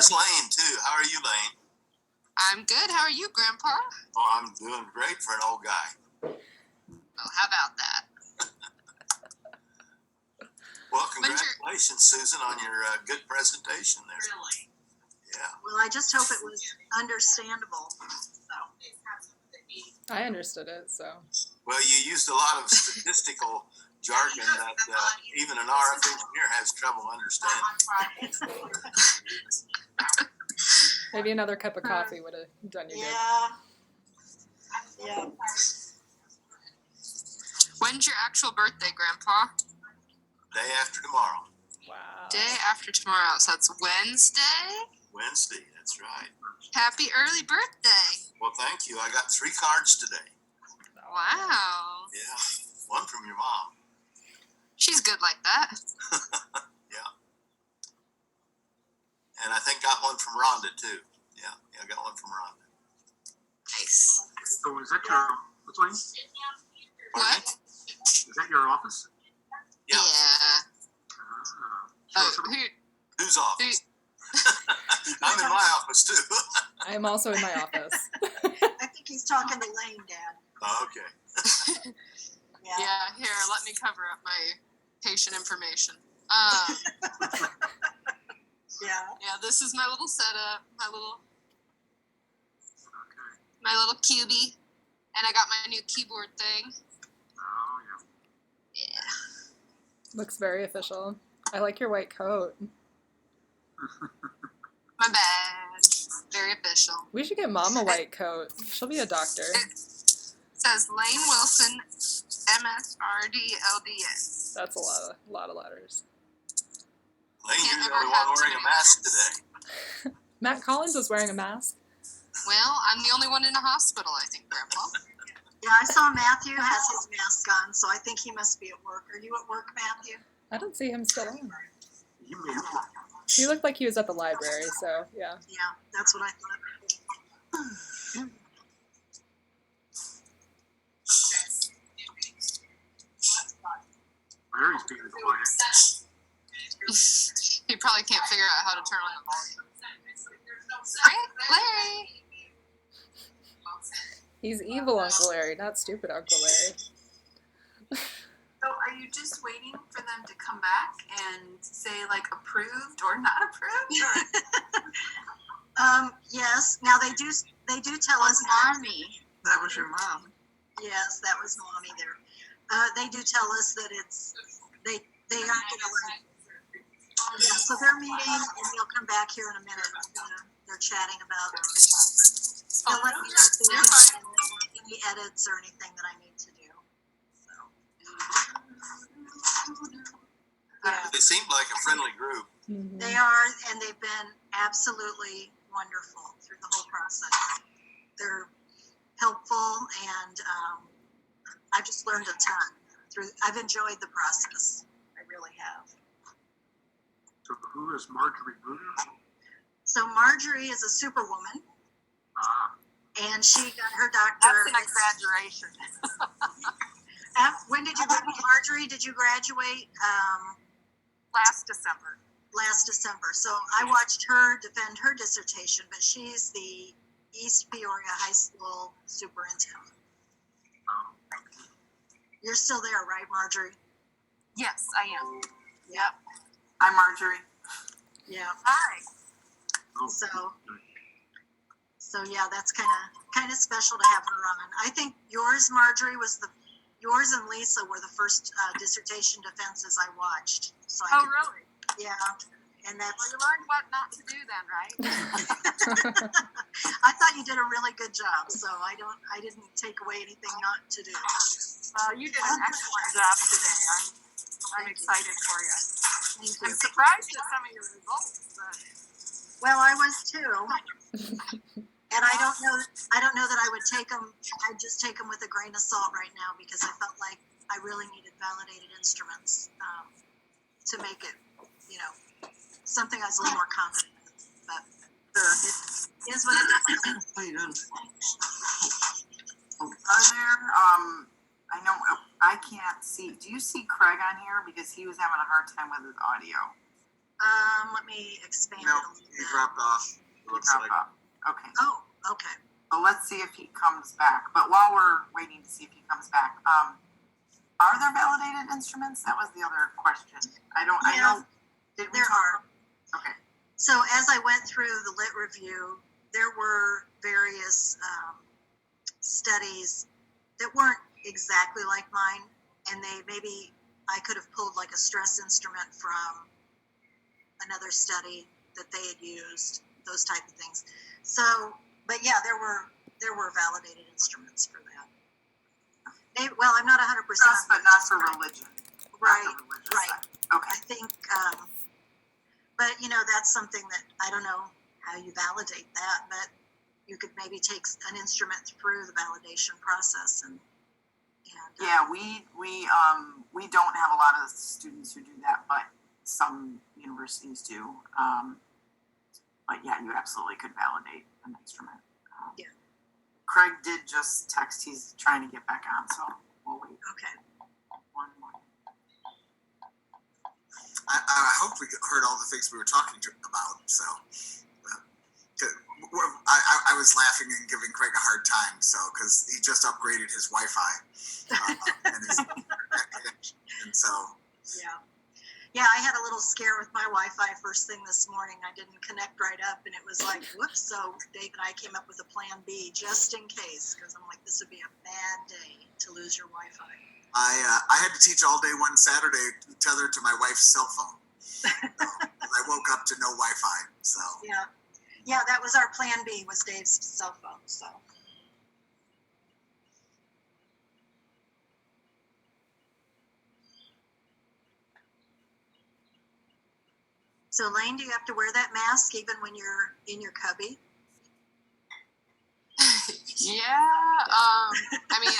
There's Lane, too. How are you, Lane? I'm good. How are you, Grandpa? Oh, I'm doing great for an old guy. Oh, how about that? Well, congratulations, Susan, on your good presentation there. Really? Yeah. Well, I just hope it was understandable. So. I understood it, so. Well, you used a lot of statistical jargon that even an RF engineer has trouble understanding. Maybe another cup of coffee would have done you good. Yeah. When's your actual birthday, Grandpa? Day after tomorrow. Wow. Day after tomorrow, so that's Wednesday? Wednesday, that's right. Happy early birthday. Well, thank you. I got 3 cards today. Wow. Yeah, one from your mom. She's good like that. Yeah. And I think got one from Rhonda, too. Yeah, I got one from Rhonda. Nice. So is that your, what's your name? What? Is that your office? Yeah. Whose office? I'm in my office, too. I am also in my office. I think he's talking to Lane, Dad. Oh, okay. Yeah, here, let me cover up my patient information. Yeah, this is my little setup, my little cubie, and I got my new keyboard thing. Oh, yeah. Yeah. Looks very official. I like your white coat. My badge. Very official. We should get Mom a white coat. She'll be a doctor. It says Lane Wilson, MSRD, That's a lot of letters. Lane, Can't you're the ever only have one wearing too a many mask letters. today. Matt Collins was wearing a mask. Well, I'm the only one in a hospital, I think, Grandpa. Yeah, I saw Matthew has his mask on, so I think he must be at work. Are you at work, Matthew? I don't see him still on. You may have. He looked like he was at the library, so yeah. Yeah, that's what I thought. Larry's being quiet. He probably can't figure out how to turn on the volume. Right, Larry? He's evil Uncle Larry, not stupid Uncle Larry. So are you just waiting for them to come back and say like approved or not approved? Yes. Now they do tell us. Mommy. That was your mom. Yes, that was Mommy there. They do tell us that it's they aren't gonna like. Yeah, so they're meeting and they'll come back here in a minute. They're chatting about. They'll let me know if there's any edits or anything that I need to do. So. Yeah. They seemed like a friendly group. Mm-hmm. They are, and they've been absolutely wonderful through the whole process. They're helpful, and I've just learned a ton. I've enjoyed the process. I really have. So who is Marjorie Bruder? So Marjorie is a superwoman, and she got her That's doctorate. an exaggeration. When did you graduate, Marjorie? Did you graduate? Last December. Last December. So I watched her defend her dissertation, but she's the East Peoria High School superintendent. You're still there, right, Marjorie? Yes, I am. Yep. I'm Marjorie. Yeah. Hi. So yeah, that's kind of special to have her on. I think yours, Marjorie, yours and Lisa were the first dissertation defenses I watched. So Really? Yeah. And that's. Well, you learned what not to do then, right? I thought you did a really good job, so I didn't take away anything not to do. You did an excellent job today. I'm excited for you. Thank you. I'm surprised at some of your results, but Well, I was too. And I don't know that I would take them. I'd just take them with a grain of salt right now because I felt like I really needed validated instruments to make it, something I was a little more confident in. But it is what it is. How you doing? are there, I know, I can't see, do you see Craig on here? Because he was having a hard time with his audio. Let me expand No, it a little he bit. dropped off. It looks Drop like. off. Okay. Oh, okay. Well, let's see if he comes back. But while we're waiting to see if he comes back, are there validated instruments? That was the other question. I know. Did we There talk? are. Okay. So as I went through the lit review, there were various studies that weren't exactly like mine, and I could have pulled like a stress instrument from another study that they had used, those type of things. So, but yeah, there were validated instruments for that. Well, I'm not 100%. Trust, but not for religion. Right, Not the religious right. side. Okay. I think, but that's something that I don't know how you validate that, but you could maybe take an instrument through the validation process and Yeah, we don't have a lot of students who do that, but some universities do. But yeah, you absolutely could validate an instrument. Yeah. Craig did just text. He's trying to get back on, so we'll wait. Okay. One more. I hope we heard all the things we were talking about. So, I was laughing and giving Craig a hard time. So, because he just upgraded his Wi-Fi, and so. Yeah, I had a little scare with my Wi-Fi first thing this morning. I didn't connect right up, and it was like, whoops. So Dave and I came up with a plan B just in case, because I'm like, this would be a bad day to lose your Wi-Fi. I had to teach all day one Saturday tethered to my wife's cell phone. So, I woke up to no Wi-Fi. So Yeah, that was our plan B, was Dave's cell phone. So Lane, do you have to wear that mask even when you're in your cubby? Yeah. I mean,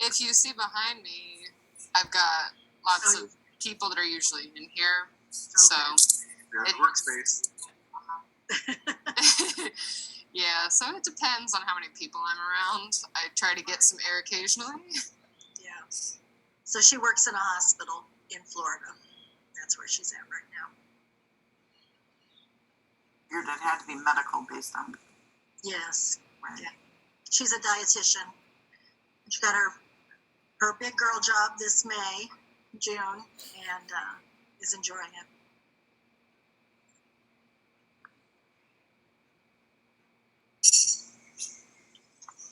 if you see behind me, I've got lots of people that are usually in here. So yeah, workspace. yeah, so it depends on how many people I'm around. I try to get some air occasionally. Yeah. So she works in a hospital in Florida. That's where she's at right now. Weird, it had to be medical based on. Yes. Right. Yeah. She's a dietitian. She got her big girl job this June, and is enjoying it.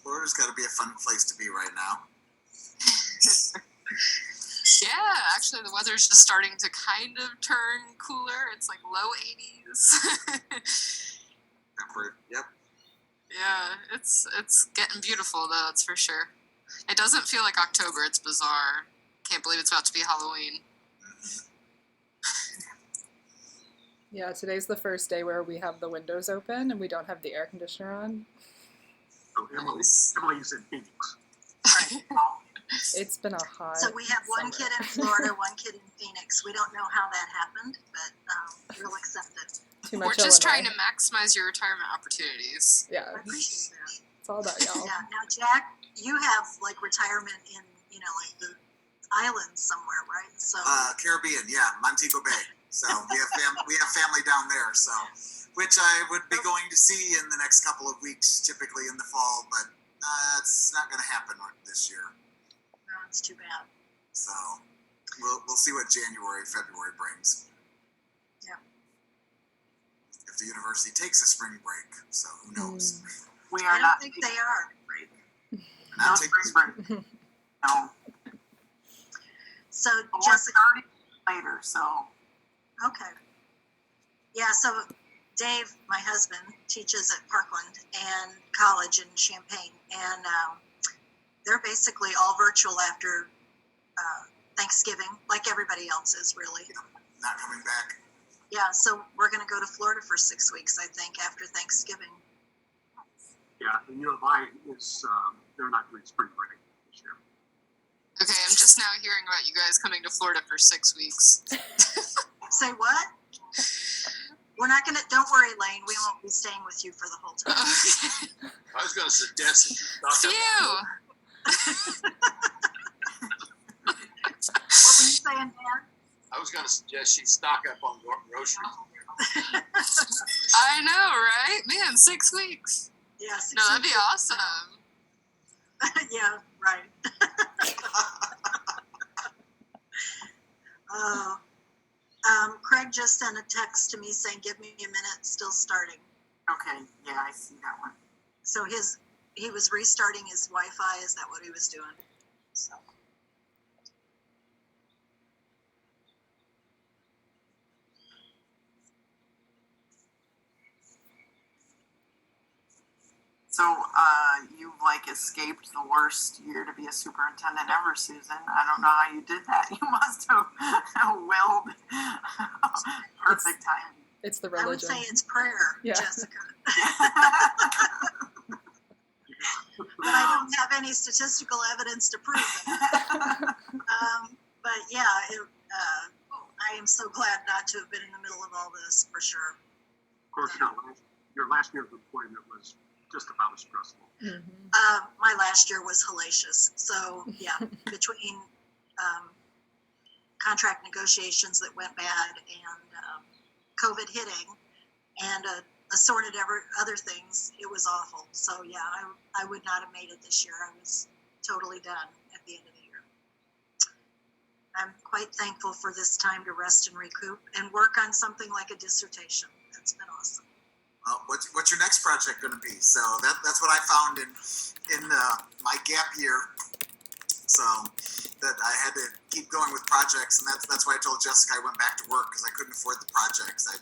Florida's got to be a fun place to be right now. Yeah, actually the weather's just starting to kind of turn cooler. It's like low 80s. Yep. Yeah, it's getting beautiful though, that's for sure. It doesn't feel like October, it's bizarre. Can't believe it's about to be Halloween. Yeah, today's the first day where we have the windows open and we don't have the air conditioner on. So Emily's in Phoenix. Right. It's been a hot So we have one summer. kid in Florida, one kid in Phoenix. We don't know how that happened, but we'll accept it. Too much We're just trying Illinois. to maximize your retirement opportunities. Yeah, I appreciate that. it's all about y'all. Yeah. Now, Jack, you have like retirement in, like the islands somewhere, right? So Caribbean, yeah, Montego Bay. So we have family down there. So, which I would be going to see in the next couple of weeks, typically in the fall, but it's not going to happen this year. no, it's too bad. So we'll see what February brings. Yeah. If the university takes a spring break, so who knows? We I are don't not. think they are. Not No taking spring break. No. So We're Jessica, starting later, so. okay. Yeah, so Dave, my husband, teaches at Parkland and college in Champaign, and they're basically all virtual after Thanksgiving, like everybody else is really. not coming back. Yeah, so we're going to go to Florida for 6 weeks, I think, after Thanksgiving. Yeah, and U of I is, they're not doing spring break this year. Okay, I'm just now hearing about you guys coming to Florida for 6 weeks. Say what? We're not going to, don't worry, Lane, we won't be staying with you for the whole time. I was going to suggest that you Phew! What were you saying, Dan? I was going to suggest she stock up on groceries. I know, right? Man, 6 weeks. Yeah. No, that'd be awesome. Yeah, right. Craig just sent a text to me saying, "Give me a minute, still starting." Okay, yeah, I see that one. So he was restarting his Wi-Fi. Is that what he was doing? So. So, you've like escaped the worst year to be a superintendent ever, Susan. I don't know how you did that. You must have willed perfect timing. It's the I would religion. say it's prayer, Yeah. Jessica. But I don't have any statistical evidence to prove it. But yeah, I am so glad not to have been in the middle of all this, for sure. Of course, your last year of employment was just about as stressful. Mm-hmm. My last year was hellacious. So yeah, between contract negotiations that went bad and COVID hitting and assorted other things, it was awful. So yeah, I would not have made it this year. I was totally done at the end of the year. I'm quite thankful for this time to rest and recoup and work on something like a dissertation. That's been awesome. What's your next project going to be? So that's what I found in my gap year. So that I had to keep going with projects, and that's why I told Jessica I went back to work because I couldn't afford the projects. I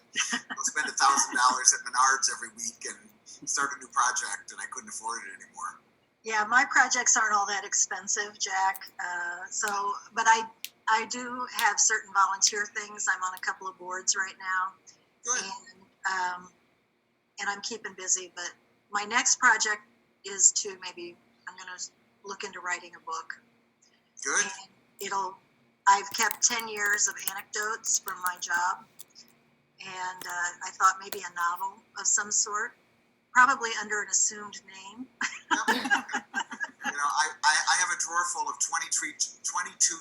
spend $1,000 at Menards every week and start a new project, and I couldn't afford it anymore. Yeah, my projects aren't all that expensive, Jack. But I do have certain volunteer things. I'm on a couple of boards right now. Good. And I'm keeping busy, but my next project is I'm going to look into writing a book. Good. And I've kept 10 years of anecdotes from my job, and I thought maybe a novel of some sort, probably under an assumed name. You know, I have a drawer full of 22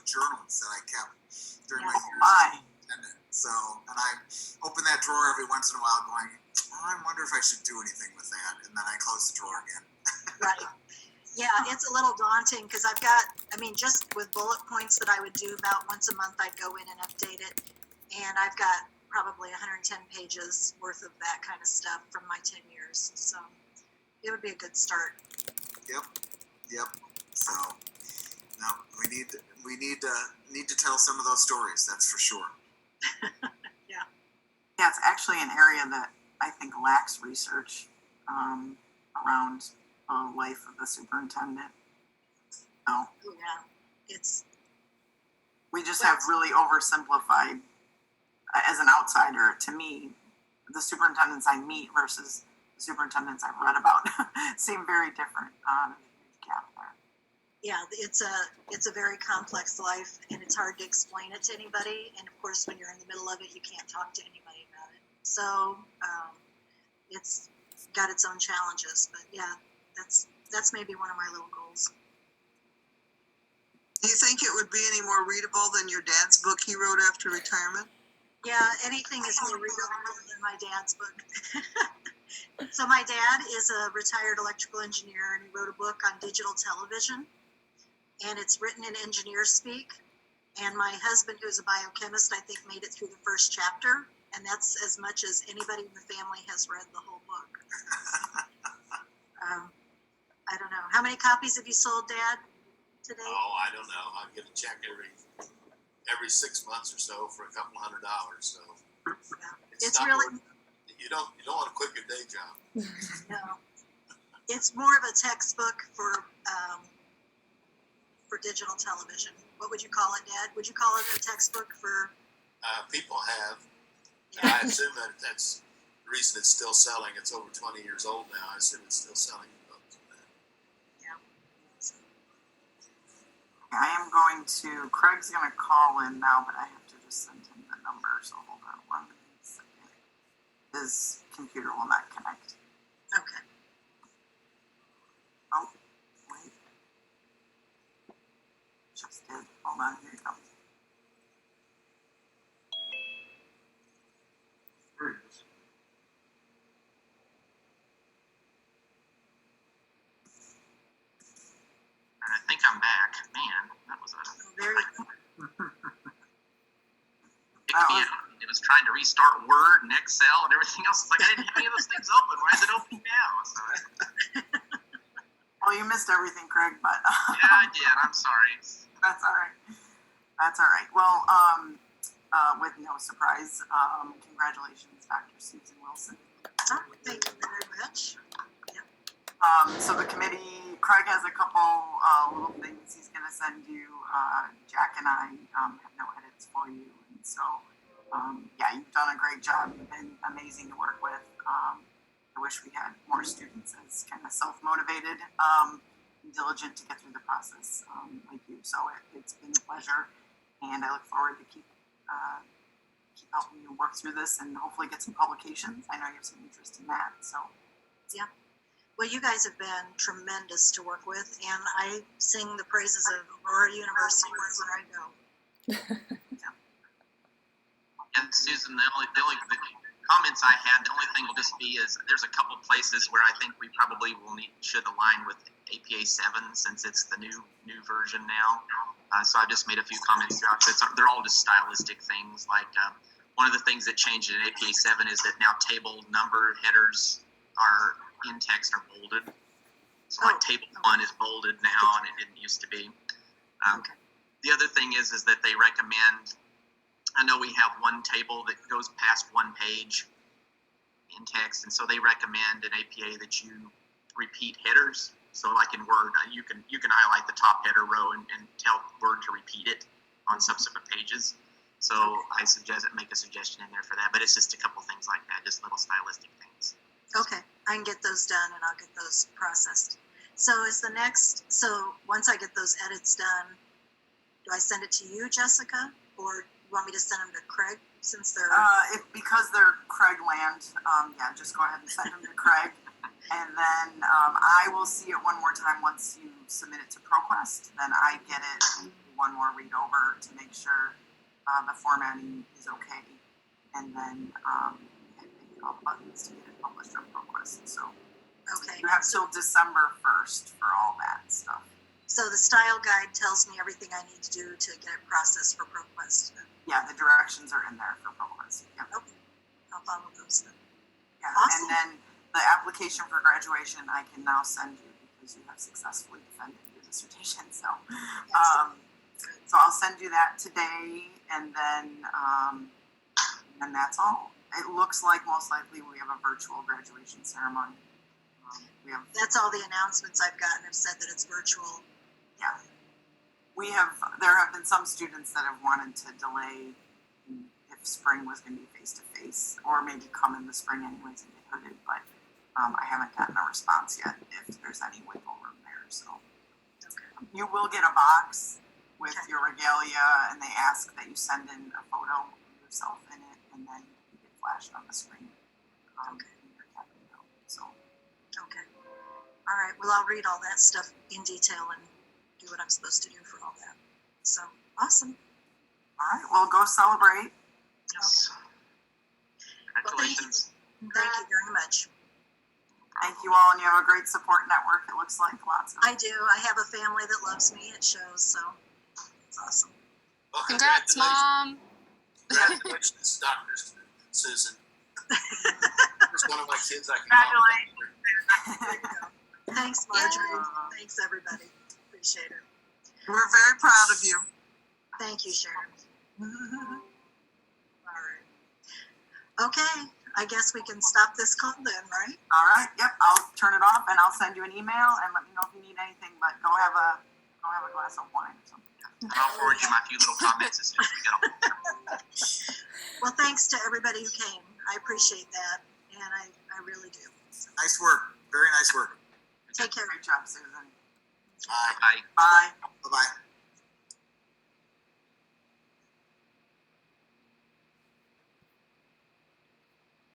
journals that I kept during my years as superintendent. So, and I open that drawer every once in a while going, I wonder if I should do anything with that. And then I close the drawer again. Right. Yeah, it's a little daunting because just with bullet points that I would do about once a month, I'd go in and update it. And I've got probably 110 pages worth of that kind of stuff from my 10 years. So it would be a good start. Yep. So, no, we need to tell some of those stories. That's for sure. Yeah, it's actually an area that I think lacks research around the life of the superintendent. So Yeah, we just have really oversimplified, as an outsider, to me, the superintendents I meet versus the superintendents I've read about seem very different. There's a huge gap there. Yeah, it's a very complex life, and it's hard to explain it to anybody. And of course, when you're in the middle of it, you can't talk to anybody about it. So it's got its own challenges. But yeah, that's maybe one of my little goals. Do you think it would be any more readable than your dad's book he wrote after retirement? Yeah, anything is more readable than my dad's book. So my dad is a retired electrical engineer, and he wrote a book on digital television. And it's written in engineer speak. And my husband, who's a biochemist, I think made it through the first chapter. And that's as much as anybody in the family has read the whole book. I don't know. How many copies have you sold, Dad, today? Oh, I don't know. I get a check every 6 months or so for a couple $100. So Yeah. It's really, you don't want to quit your day job. no. It's more of a textbook for digital television. What would you call it, Dad? Would you call it a textbook for? People have. And I assume that's the reason it's still selling. It's over 20 years old now. I assume it's still selling. I am going to, Craig's going to call in now, but I have to just send him the number, so hold on 1 second. His computer will not connect. Okay. Oh, wait. Just did. Hold on, here it comes. trying to restart Word and Excel and everything else. It's like, I didn't have any of those things open. Why is it opening now? So, Well, you missed everything, Craig, but. yeah, I did. I'm sorry. That's all right. That's all right. Well, with no surprise, congratulations, Dr. Susan Wilson. Oh, thank you very much. So the committee, Craig has a couple little things he's going to send you. Jack and I have no edits for you. And so, yeah, you've done a great job. You've been amazing to work with. I wish we had more students as kind of self-motivated and diligent to get through the process like you. So it's been a pleasure. And I look forward to keep helping you work through this and hopefully get some publications. I know you have some interest in that. So, Yeah. Well, you guys have been tremendous to work with, and I sing the praises of Aurora University wherever I go. And Susan, the only comments I had, the only thing will just be is there's a couple places where I think we probably should align with APA 7 since it's the new version now. So I've just made a few comments throughout. They're all just stylistic things. Like one of the things that changed in APA 7 is that now table number headers are in text are bolded. So like table 1 is bolded now, and it didn't used to be. The other thing is that they recommend. I know we have one table that goes past one page in text, and so they recommend in APA that you repeat headers. So like in Word, you can highlight the top header row and tell Word to repeat it on subsequent pages. So I make a suggestion in there for that, but it's just a couple things like that, just little stylistic things. Okay, I can get those done and I'll get those processed. So once I get those edits done, do I send it to you, Jessica, or you want me to send them to Craig since they're? Because they're Craig land, yeah, just go ahead and send them to Craig. And then I will see it one more time once you submit it to ProQuest. Then I get it and do one more read over to make sure the formatting is okay. And then hit all the buttons to get it published on ProQuest. So you have till December 1st for all that stuff. So the style guide tells me everything I need to do to get it processed for ProQuest. Yeah, the directions are in there for ProQuest. Yep. Okay, I'll follow those then. Yeah, Awesome. and then the application for graduation I can now send you because you have successfully defended your dissertation. So, so I'll send you that today, and then that's all. It looks like most likely we have a virtual graduation ceremony. That's all the announcements I've gotten have said that it's virtual. Yeah. There have been some students that have wanted to delay if spring was going to be face-to-face, or maybe come in the spring anyways and get hooded, but I haven't gotten a response yet if there's any wiggle room there. So you will get a box with your regalia, and they ask that you send in a photo of yourself in it, and then you get flashed on the screen. In your cabinet. So. Okay. All right. Well, I'll read all that stuff in detail and do what I'm supposed to do for all that. So awesome. All right. Well, go celebrate. Yes. Congratulations. Well, thank you very much. Thank you all, and you have a great support network. It looks like lots of. I do. I have a family that loves me. It shows. So it's awesome. Well, Congrats, Mom. Congratulations, Dr. Susan. First one of my kids I can Congratulations. Thanks, Marjorie. Thanks, everybody. Appreciate it. We're very proud of you. Thank you, Sharon. All right. Okay. I guess we can stop this call then, right? All right. Yep. I'll turn it off, and I'll send you an email and let me know if you need anything. But go have a glass of wine or something. And I'll forward you my few little comments as soon as we get on. Well, thanks to everybody who came. I appreciate that, and I really do. So, Nice work. Very nice work. take care. Great job, Susan. Bye. Bye. Bye. Bye-bye.